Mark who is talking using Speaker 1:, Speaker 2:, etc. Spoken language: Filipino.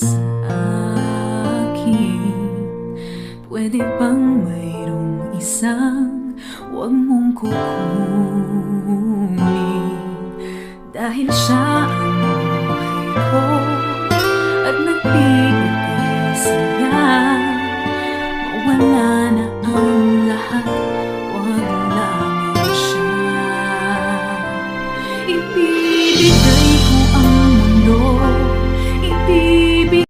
Speaker 1: sa akin. Pwede bang mayroong isang huwag mong kukunin, dahil siya